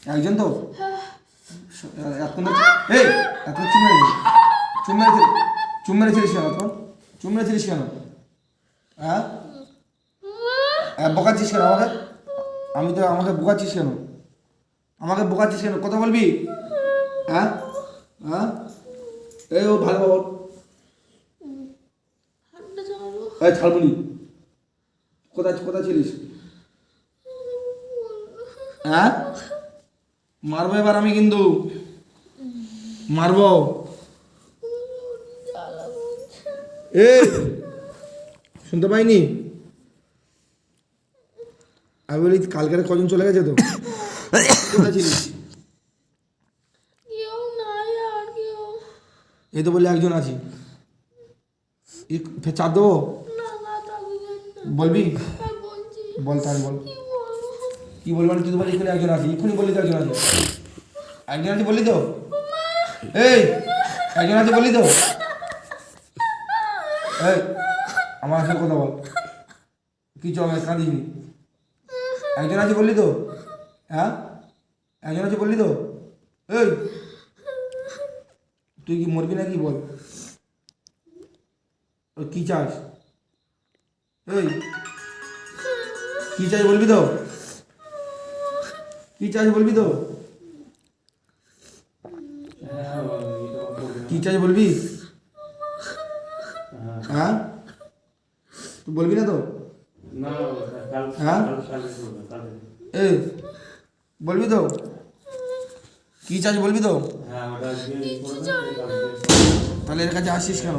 একজন তো এখন এই এখন চুম মেরেছিলিস কেন এখন চুম মেরেছিলিস কেন হ্যাঁ বোকাচ্ছিস কেন আমাকে বোকাচ্ছিস কেন কথা বলবি হ্যাঁ হ্যাঁ এই ও ভালো বাবা এই ছাড়বুনি কোথায় ছিলিস হ্যাঁ মারবো এবার আমি কিন্তু মারবো এই শুনতে পাইনি আমি বলি কালকের কজন চলে গেছে তো কোথায় ছিলিস এই তো বললি একজন আছি ফের চাপ দেবো বলবি বল তাই বল কি বলবি তুই তো বলি এখানে একজন আছি এক্ষুনি বললি তো একজন আছে বললি তো এই একজন আছে বললি তো এই আমার সাথে কথা বল কিছু হবে কাঁদিনি একজন আছে বললি তো হ্যাঁ একজন আছে বললি তো এই তুই কি মরবি নাকি বল কি চাস এই কি চাই বলবি তো কি চাই বলবি তো কি চাই বলবি হ্যাঁ তুই বলবি না তো হ্যাঁ এই বলবি তো কি চাস বলবি তো তাহলে এর কাছে আসিস কেন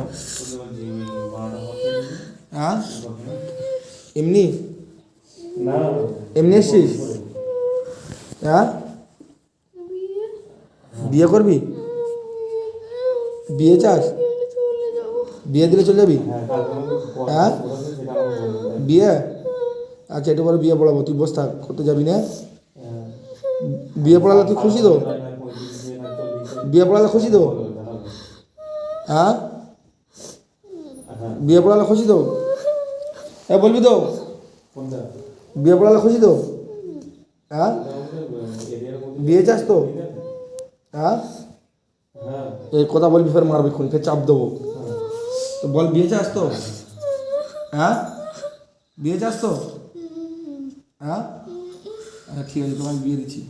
হ্যাঁ এমনি এসছিস হ্যাঁ বিয়ে করবি বিয়ে চাস বিয়ে দিলে চলে যাবি হ্যাঁ বিয়ে আচ্ছা একটু পরে বিয়ে পড়াবো তুই বস থাক করতে যাবি না বিয়ে পড়ালে তুই খুশি তো হ্যাঁ বিয়ে পড়ালে খুশি তো হ্যাঁ বলবি তো বিয়ে পড়ালে খুশি তো হ্যাঁ বিয়ে চাস তো হ্যাঁ এই কথা বলবি ফের মারবি খুন ফের চাপ দেবো তো বল বিয়ে চাস তো হ্যাঁ বিয়ে চাস তো হ্যাঁ আচ্ছা ঠিক আছে তোমাকে বিয়ে দিচ্ছি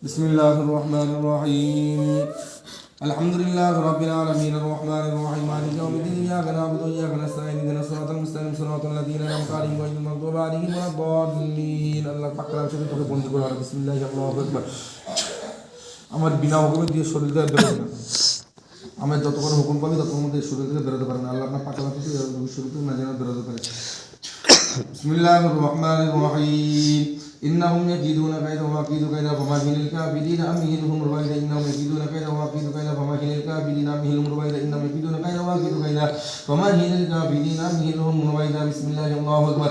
বিসমিল্লাহির রহমানির রহিম আলহামদুলিল্লাহি রাব্বিল আলামিন আর রহমানির রহিম মালিকি ইয়াউমিদ্দিন ইyyaka na'budu wa iyyaka nasta'in ihdinas siratal mustaqim siratal ladzina an'amta আলাইহিম গহাইরিল মাগদুবি আলাইহিম ওয়ালাদ-দাল্লিন আল্লাহ পাক তাআলার সাথে তোকে বন্ধু করে বিসমিল্লাহি আল্লাহু আকবার আমার বিনা হুকুমে দিয়ে শরীর থেকে বেরোবে না আমার যতক্ষণ হুকুম পাবি ততক্ষণ মধ্যে শরীর থেকে বেরোতে পারবে না আল্লাহ আপনার পাক তাআলা থেকে শরীর থেকে না যেন বেরোতে পারে বিসমিল্লাহির রহমানির রহিম إنهم يكيدون كيدا وأكيد كيدا فمهل الكافرين أمهلهم رويدا إنهم يكيدون كيدا وأكيد كيدا فمهل الكافرين أمهلهم رويدا إنهم يكيدون كيدا وأكيد كيدا فمهل الكافرين أمهلهم رويدا بسم الله الله أكبر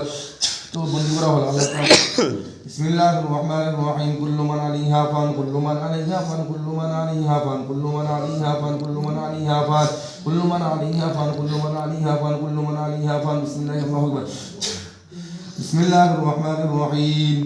تو بندی برا ہو اللہ بسم الله الرحمن الرحيم كل من عليها فان كل من عليها فان كل من عليها فان كل من عليها فان كل من عليها فان كل من عليها فان كل من عليها فان كل من عليها فان بسم الله الله أكبر بسم الله الرحمن الرحيم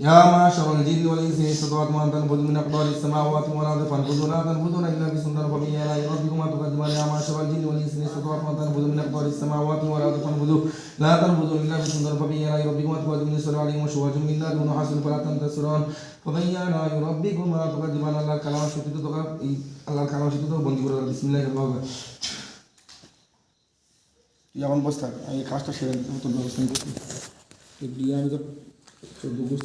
يا معشر الجن والإنس إن استطعتم أن تنفذوا من أقطار السماوات والأرض فانفذوا لا تنفذون إلا بسلطان فبأي آلاء ربكما تكذبان يا معشر الجن والإنس إن استطعتم أن تنفذوا من أقطار السماوات والأرض فانفذوا لا تنفذون إلا بسلطان فبأي آلاء ربكما تكذبان يرسل عليهم شواظ من نار ونحاس فلا تنتصرون فبأي آلاء ربكما تكذبان الله كلام شتيت الله كلام شتيت বন্ধ করে بسم الله الرحمن الرحيم তুই এখন বস থাক আমি কাজটা সেরে তোর ব্যবস্থা করছি দিয়ে আমি তো